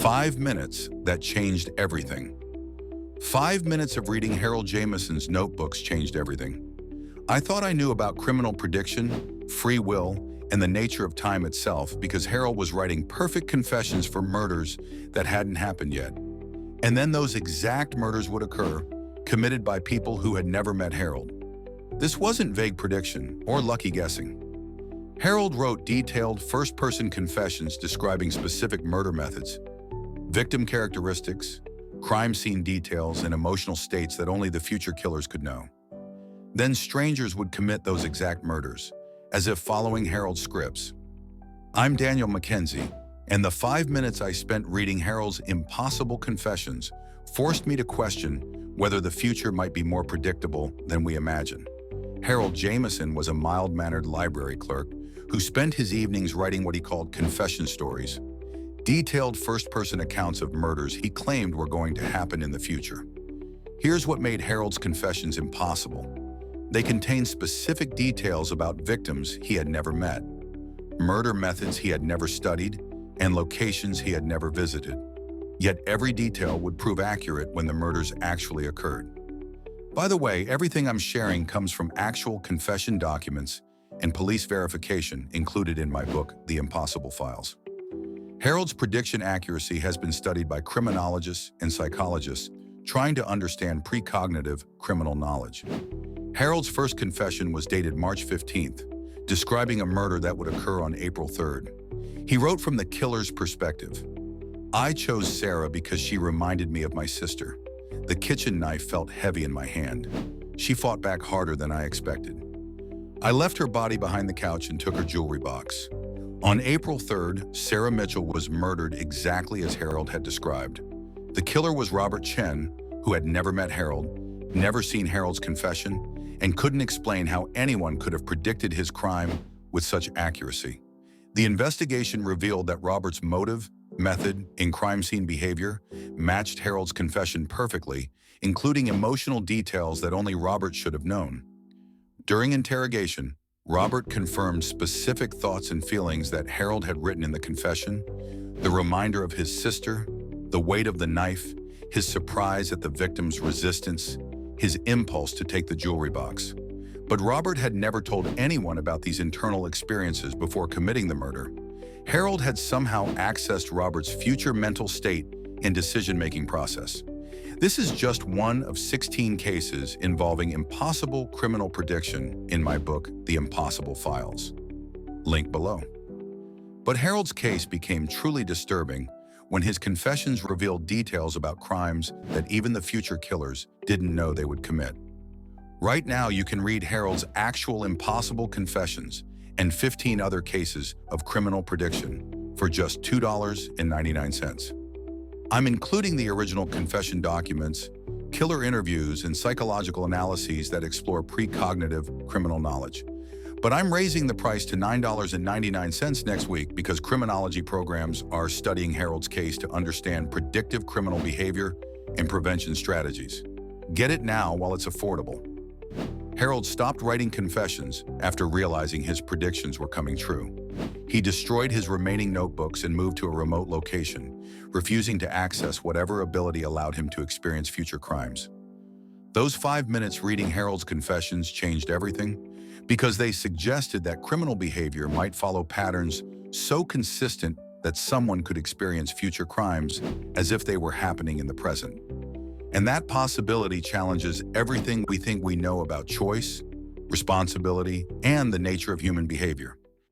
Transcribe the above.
5 minutes that changed everything. 5 minutes of reading Harold Jamison's notebooks changed everything. I thought I knew about criminal prediction, free will, and the nature of time itself because Harold was writing perfect confessions for murders that hadn't happened yet. And then those exact murders would occur, committed by people who had never met Harold. This wasn't vague prediction or lucky guessing. Harold wrote detailed first-person confessions describing specific murder methods, victim characteristics, crime scene details, and emotional states that only the future killers could know. Then strangers would commit those exact murders, as if following Harold's scripts. I'm Daniel Mackenzie, and the 5 minutes I spent reading Harold's impossible confessions forced me to question whether the future might be more predictable than we imagine. Harold Jamison was a mild-mannered library clerk who spent his evenings writing what he called confession stories, detailed first-person accounts of murders he claimed were going to happen in the future. Here's what made Harold's confessions impossible. They contained specific details about victims he had never met, murder methods he had never studied, and locations he had never visited. Yet every detail would prove accurate when the murders actually occurred. By the way, everything I'm sharing comes from actual confession documents and police verification included in my book, The Impossible Files. Harold's prediction accuracy has been studied by criminologists and psychologists trying to understand precognitive criminal knowledge. Harold's first confession was dated March 15th, describing a murder that would occur on April 3rd. He wrote from the killer's perspective. I chose Sarah because she reminded me of my sister. The kitchen knife felt heavy in my hand. She fought back harder than I expected. I left her body behind the couch and took her jewelry box. On April 3rd, Sarah Mitchell was murdered exactly as Harold had described. The killer was Robert Chen, who had never met Harold, never seen Harold's confession, and couldn't explain how anyone could have predicted his crime with such accuracy. The investigation revealed that Robert's motive, method, and crime scene behavior matched Harold's confession perfectly, including emotional details that only Robert should have known. During interrogation, Robert confirmed specific thoughts and feelings that Harold had written in the confession: the reminder of his sister, the weight of the knife, his surprise at the victim's resistance, his impulse to take the jewelry box. But Robert had never told anyone about these internal experiences before committing the murder. Harold had somehow accessed Robert's future mental state and decision-making process. This is just one of 16 cases involving impossible criminal prediction in my book, The Impossible Files. Link below. But Harold's case became truly disturbing when his confessions revealed details about crimes that even the future killers didn't know they would commit. Right now, you can read Harold's actual impossible confessions and 15 other cases of criminal prediction for just $2.99. I'm including the original confession documents, killer interviews, and psychological analyses that explore precognitive criminal knowledge. But I'm raising the price to $9.99 next week because criminology programs are studying Harold's case to understand predictive criminal behavior and prevention strategies. Get it now while it's affordable. Harold stopped writing confessions after realizing his predictions were coming true. He destroyed his remaining notebooks and moved to a remote location, refusing to access whatever ability allowed him to experience future crimes. Those 5 minutes reading Harold's confessions changed everything because they suggested that criminal behavior might follow patterns so consistent that someone could experience future crimes as if they were happening in the present. And that possibility challenges everything we think we know about choice, responsibility, and the nature of human behavior.